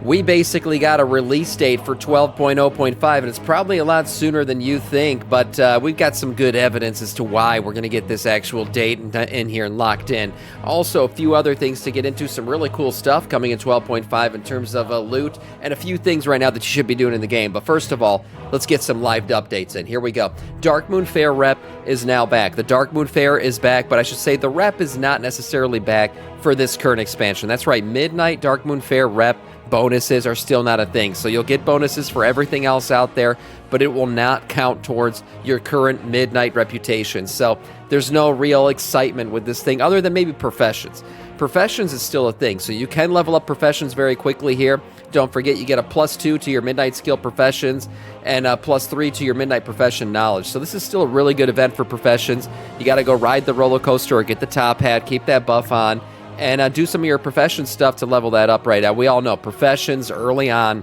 we basically got a release date for 12.0.5, and it's probably a lot sooner than you think, but we've got some good evidence as to why we're going to get this actual date in here and locked in. Also, a few other things to get into, some really cool stuff coming in 12.5 in terms of loot, and a few things right now that you should be doing in the game. But first of all, let's get some live updates in. Here we go. Darkmoon Faire rep is now back. The Darkmoon Faire is back, but I should say the rep is not necessarily back for this current expansion. That's right, Midnight Darkmoon Faire rep bonuses are still not a thing. So you'll get bonuses for everything else out there, but it will not count towards your current Midnight reputation. So there's no real excitement with this thing other than maybe Professions. Professions is still a thing, so you can level up Professions very quickly here. Don't forget, you get a +2 to your Midnight skill Professions and a +3 to your Midnight Profession knowledge. So this is still a really good event for Professions. You got to go ride the roller coaster or get the top hat, keep that buff on, and do some of your Profession stuff to level that up right now. We all know Professions early on,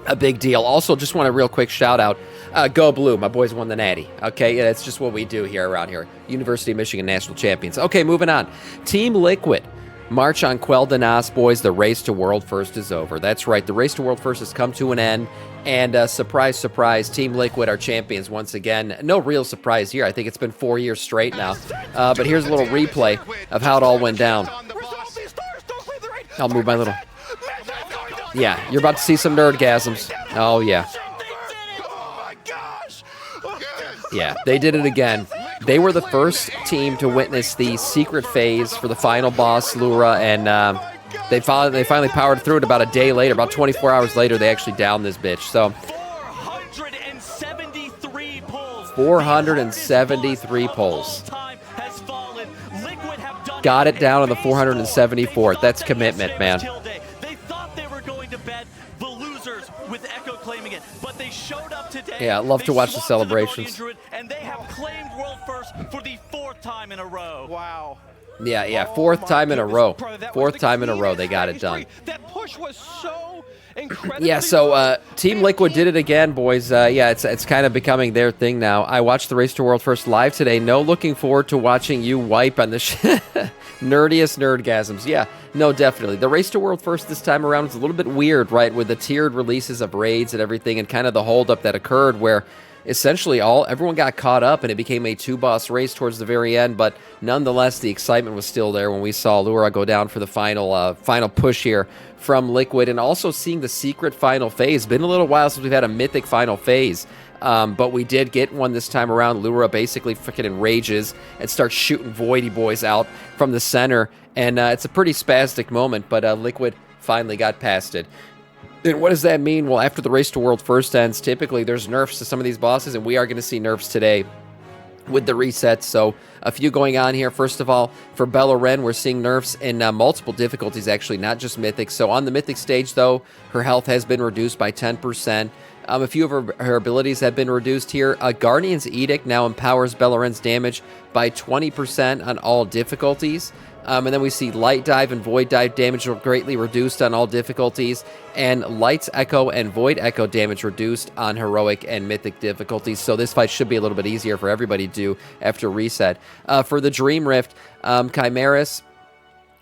a big deal. Also, just want a real quick shout out. Go Blue, my boys won the Natty. Okay, yeah, that's just what we do here around here. University of Michigan National Champions. Okay, moving on. Team Liquid. March on Quell Danas, boys. The race to World First is over. That's right, the race to World First has come to an end. And surprise, surprise, Team Liquid are champions once again. No real surprise here. I think it's been 4 years straight now. But here's a little replay of how it all went down. I'll move my little... Yeah, you're about to see some nerdgasms. Oh, yeah. Yeah, they did it again. They were the first team to witness the secret phase for the final boss, Lura, and they finally powered through it about a day later. About 24 hours later, they actually downed this bitch. So 473 pulls. 473 pulls. Got it down on the 474th. That's commitment, man. Yeah, I love to watch the celebrations. And they have claimed world first for the 4th time in a row. Wow. Yeah, fourth time in a row. Fourth time in a row they got it done. That push was so incredible. Yeah, so Team Liquid did it again, boys. Yeah, it's kind of becoming their thing now. I watched the Race to World First live today. No, looking forward to watching you wipe on the nerdiest nerdgasms. Yeah, no, definitely. The Race to World First this time around is a little bit weird, right, with the tiered releases of raids and everything, and kind of the holdup that occurred where essentially everyone got caught up and it became a 2-boss race towards the very end, but nonetheless the excitement was still there when we saw Lura go down for the final push here from Liquid, and also seeing the secret final phase. Been a little while since we've had a mythic final phase, but we did get one this time around. Lura basically freaking enrages and starts shooting Voidy boys out from the center, and it's a pretty spastic moment, but Liquid finally got past it. And what does that mean? Well, after the Race to World First ends, typically there's nerfs to some of these bosses, and we are going to see nerfs today with the resets. So a few going on here. First of all, for Belloren, we're seeing nerfs in multiple difficulties, actually, not just Mythic. So on the Mythic stage, though, her health has been reduced by 10%. A few of her abilities have been reduced here. Guardian's Edict now empowers Belloren's damage by 20% on all difficulties. And then we see Light Dive and Void Dive damage greatly reduced on all difficulties, and Light's Echo and Void Echo damage reduced on Heroic and Mythic difficulties. So this fight should be a little bit easier for everybody to do after reset. For the Dream Rift, Chimeras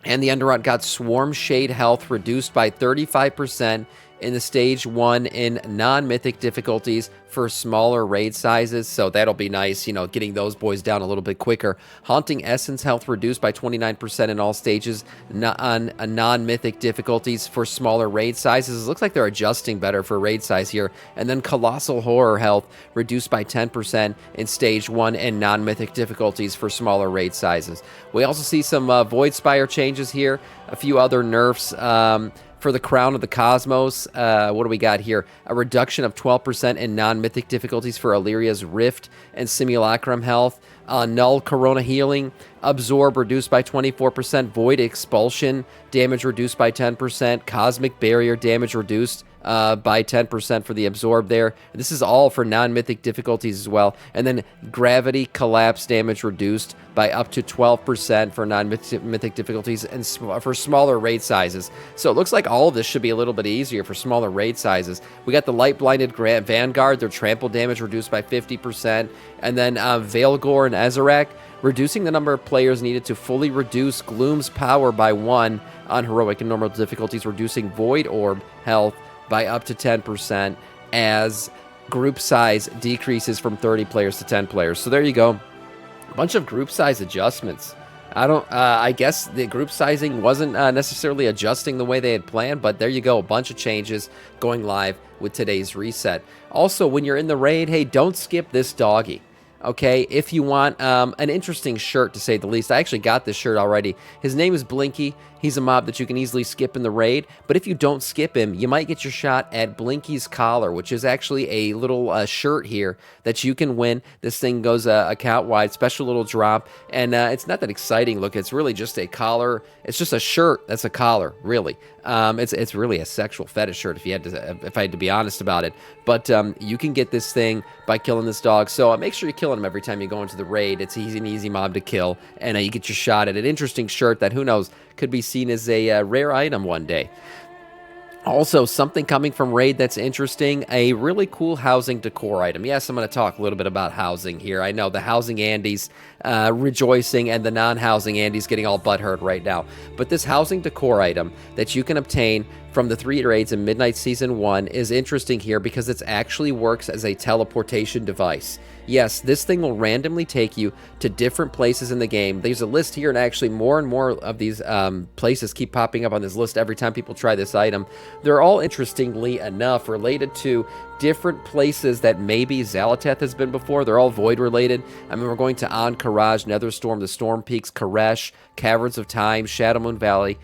and the Underrot got Swarm Shade health reduced by 35% in the Stage 1 in non-Mythic difficulties for smaller raid sizes, so that'll be nice, getting those boys down a little bit quicker. Haunting Essence health reduced by 29% in all stages on non-Mythic difficulties for smaller raid sizes. It looks like they're adjusting better for raid size here. And then Colossal Horror health reduced by 10% in Stage 1 and non-Mythic difficulties for smaller raid sizes. We also see some Void Spire changes here, a few other nerfs. For the Crown of the Cosmos, what do we got here? A reduction of 12% in non-mythic difficulties for Illyria's Rift and Simulacrum health. Null Corona Healing. Absorb reduced by 24%. Void Expulsion damage reduced by 10%. Cosmic Barrier damage reduced by 10% for the Absorb there. This is all for non-mythic difficulties as well. And then Gravity Collapse damage reduced by up to 12% for non-mythic difficulties and for smaller raid sizes. So it looks like all of this should be a little bit easier for smaller raid sizes. We got the Light Blinded Vanguard, their trample damage reduced by 50%. And then Veilgore and Ezerac, reducing the number of players needed to fully reduce Gloom's power by 1 on heroic and normal difficulties, reducing Void Orb health by up to 10% as group size decreases from 30 players to 10 players. So there you go. A bunch of group size adjustments. I guess the group sizing wasn't necessarily adjusting the way they had planned, but there you go. A bunch of changes going live with today's reset. Also, when you're in the raid, hey, don't skip this doggy. Okay, if you want an interesting shirt, to say the least. I actually got this shirt already. His name is Blinky. He's a mob that you can easily skip in the raid, but if you don't skip him, you might get your shot at Blinky's collar, which is actually a little shirt here that you can win. This thing goes account-wide, special little drop, and it's not that exciting. Look, it's really just a collar. It's just a shirt that's a collar, really. It's really a sexual fetish shirt if I had to be honest about it. But you can get this thing by killing this dog. So make sure you're killing him every time you go into the raid. It's an easy mob to kill, and you get your shot at an interesting shirt that, who knows, could be seen as a rare item one day. Also, something coming from Raid that's interesting, a really cool housing decor item. Yes, I'm going to talk a little bit about housing here. I know the housing Andy's rejoicing and the non-housing Andy's getting all butthurt right now. But this housing decor item that you can obtain from the 3 raids in Midnight Season 1 is interesting here because it actually works as a teleportation device. Yes, this thing will randomly take you to different places in the game. There's a list here, and actually more and more of these places keep popping up on this list every time people try this item. They're all, interestingly enough, related to different places that maybe Zalateth has been before. They're all Void related. I mean, we're going to Ahn'Qiraj, Netherstorm, the Storm Peaks, Koresh, Caverns of Time, Shadowmoon Valley,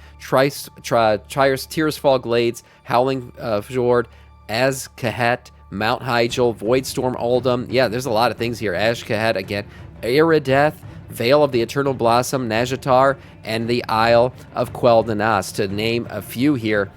Tears Fall Glades, Howling Fjord, Az-Kahet, Mount Hyjal, Voidstorm Uldum. Yeah, there's a lot of things here. Ash-Kahet again, Irideth, Vale of the Eternal Blossom, Najatar, and the Isle of Quel'Danas, to name a few here.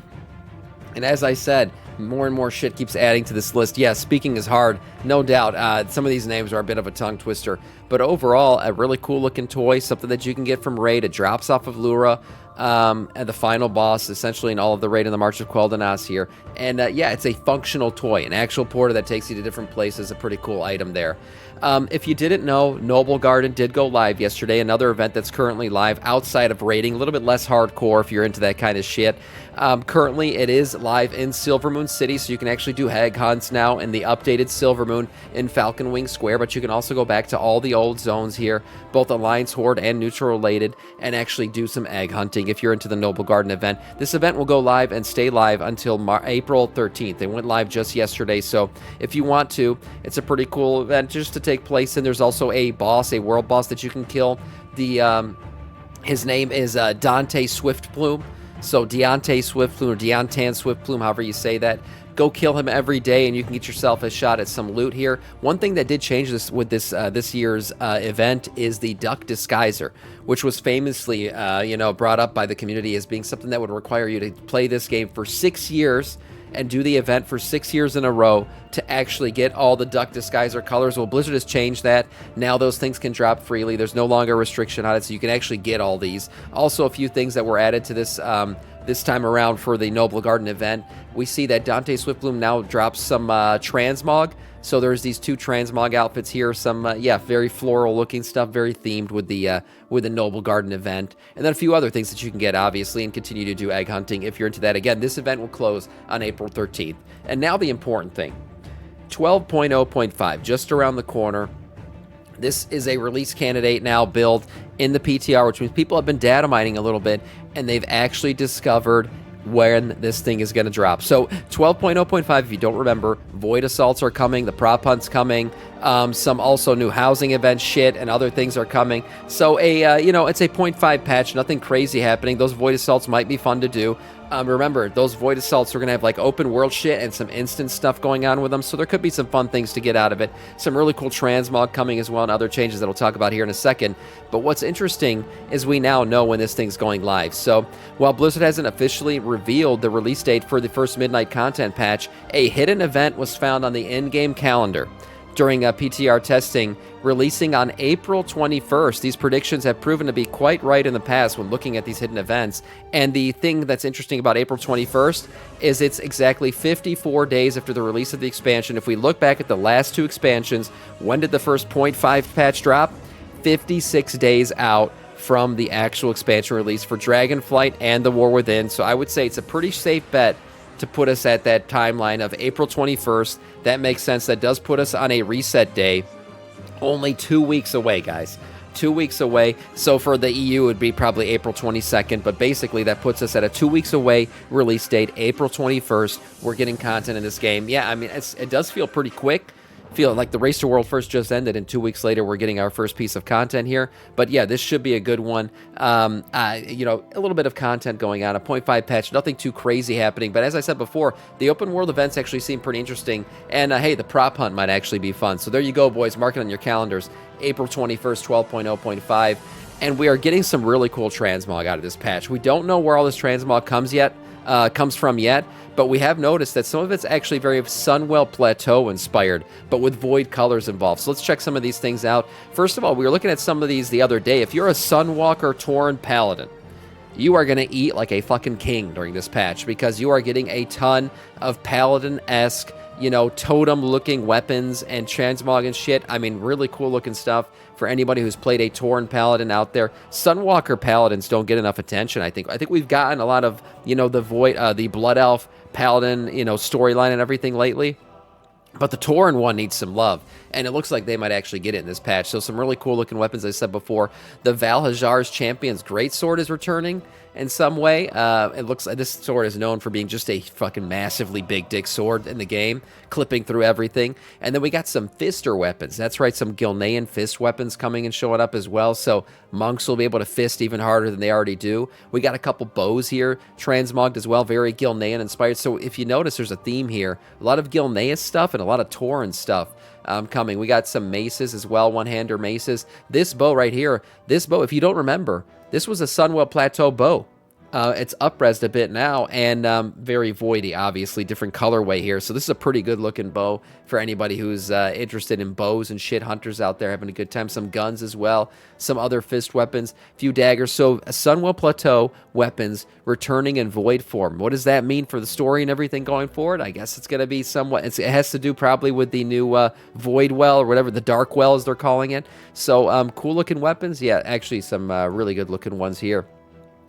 And as I said, more and more shit keeps adding to this list. Yeah, speaking is hard, no doubt. Some of these names are a bit of a tongue twister. But overall, a really cool looking toy, something that you can get from Raid. It drops off of Lura, and the final boss, essentially, in all of the Raid in the March of Quel'Danas here. And yeah, it's a functional toy, an actual portal that takes you to different places. A pretty cool item there. If you didn't know, Noblegarden did go live yesterday, another event that's currently live outside of raiding, a little bit less hardcore if you're into that kind of shit. Currently, it is live in Silvermoon City, so you can actually do hag hunts now in the updated Silvermoon in Falcon Wing Square, but you can also go back to all the old zones here, both Alliance, Horde, and Neutral related, and actually do some egg hunting if you're into the Noblegarden event. This event will go live and stay live until April 13th. They went live just yesterday, so if you want to, it's a pretty cool event just to take place in. There's also a boss, a world boss that you can kill. His name is Dante Swiftplume. So Deontay Swiftplume, or Deontan Swiftplume, however you say that. Go kill him every day, and you can get yourself a shot at some loot here. One thing that did change this year's event is the Duck Disguiser, which was famously, brought up by the community as being something that would require you to play this game for 6 years and do the event for 6 years in a row to actually get all the Duck Disguiser colors. Well, Blizzard has changed that. Now those things can drop freely. There's no longer a restriction on it, so you can actually get all these. Also, a few things that were added to this this time around for the Noblegarden event. We see that Dante Swiftbloom now drops some Transmog. So there's these 2 Transmog outfits here. Some, very floral looking stuff, very themed with the Noblegarden event. And then a few other things that you can get, obviously, and continue to do egg hunting if you're into that. Again, this event will close on April 13th. And now the important thing. 12.0.5, just around the corner. This is a release candidate now build in the PTR, which means people have been data mining a little bit, and they've actually discovered when this thing is going to drop. So 12.0.5, if you don't remember, Void Assaults are coming, the prop hunt's coming, some also new housing event shit and other things are coming. So it's a 0.5 patch, nothing crazy happening. Those Void Assaults might be fun to do. Remember, those Void Assaults are going to have like open world shit and some instant stuff going on with them, so there could be some fun things to get out of it. Some really cool Transmog coming as well, and other changes that we'll talk about here in a second. But what's interesting is we now know when this thing's going live. So while Blizzard hasn't officially revealed the release date for the first Midnight content patch, a hidden event was found on the in-game calendar during PTR testing, releasing on April 21st. These predictions have proven to be quite right in the past when looking at these hidden events. And the thing that's interesting about April 21st is it's exactly 54 days after the release of the expansion. If we look back at the last 2 expansions, when did the first 0.5 patch drop? 56 days out from the actual expansion release for Dragonflight and the War Within. So I would say it's a pretty safe bet to put us at that timeline of April 21st. That makes sense. That does put us on a reset day. Only 2 weeks away, guys. 2 weeks away. So for the EU, it would be probably April 22nd. But basically, that puts us at a 2 weeks away release date, April 21st. We're getting content in this game. Yeah, I mean, it does feel pretty quick. Feel like the Race to World First just ended, and 2 weeks later we're getting our first piece of content here. But yeah, this should be a good one. You know, a little bit of content going on, a 0.5 patch, nothing too crazy happening. But as I said before, the open world events actually seem pretty interesting. And hey, the prop hunt might actually be fun. So there you go, boys. Mark it on your calendars. April 21st, 12.0.5. And we are getting some really cool transmog out of this patch. We don't know where all this transmog comes from yet, but we have noticed that some of it's actually very Sunwell Plateau inspired, but with void colors involved. So let's check some of these things out. First of all, we were looking at some of these the other day. If you're a Sunwalker Tauren Paladin, you are going to eat like a fucking king during this patch, because you are getting a ton of Paladin-esque, you know, totem-looking weapons and transmog and shit. I mean, really cool-looking stuff for anybody who's played a Tauren Paladin out there. Sunwalker Paladins don't get enough attention, I think. I think we've gotten a lot of, you know, the Blood Elf Paladin, you know, storyline and everything lately. But the Tauren one needs some love, and it looks like they might actually get it in this patch. So some really cool-looking weapons, as I said before. The Valhajar's Champion's Greatsword is returning in some way. It looks like this sword is known for being just a fucking massively big dick sword in the game, clipping through everything. And then we got some Fister weapons. That's right, some Gilnean fist weapons coming and showing up as well. So monks will be able to fist even harder than they already do. We got a couple bows here, transmogged as well, very Gilnean inspired. So if you notice, there's a theme here. A lot of Gilnean stuff and a lot of Tauren stuff coming. We got some maces as well, one-hander maces. This bow right here, this bow, if you don't remember, this was a Sunwell Plateau bow. It's up-resed a bit now, and very voidy, obviously, different colorway here. So this is a pretty good-looking bow for anybody who's interested in bows and shit, hunters out there having a good time. Some guns as well, some other fist weapons, a few daggers. So Sunwell Plateau weapons returning in void form. What does that mean for the story and everything going forward? I guess it's going to be somewhat, it has to do probably with the new void well, or whatever, the dark well as they're calling it. So cool-looking weapons. Yeah, actually some really good-looking ones here.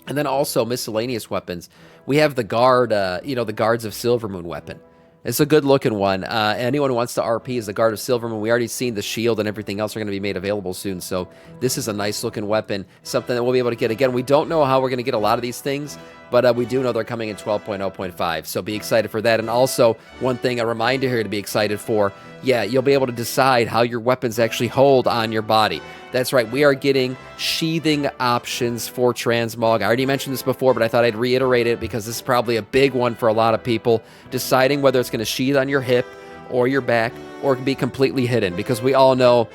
And then also miscellaneous weapons. We have the guard, you know, the Guards of Silvermoon weapon. It's a good-looking one. Anyone who wants to RP is the Guard of Silvermoon. We already seen the shield and everything else are going to be made available soon. So this is a nice-looking weapon, something that we'll be able to get. Again, we don't know how we're going to get a lot of these things, but we do know they're coming in 12.0.5. So be excited for that. And also, one thing, a reminder here to be excited for, yeah, you'll be able to decide how your weapons actually hold on your body. That's right, we are getting sheathing options for Transmog. I already mentioned this before, but I thought I'd reiterate it because this is probably a big one for a lot of people, deciding whether it's going to sheath on your hip or your back or be completely hidden, because we all know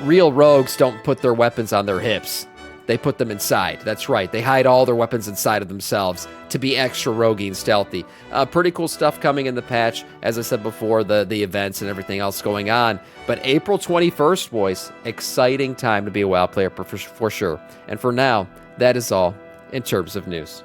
real rogues don't put their weapons on their hips. They put them inside. That's right. They hide all their weapons inside of themselves to be extra roguey and stealthy. Pretty cool stuff coming in the patch. As I said before, the events and everything else going on. But April 21st, boys, exciting time to be a WoW player for sure. And for now, that is all in terms of news.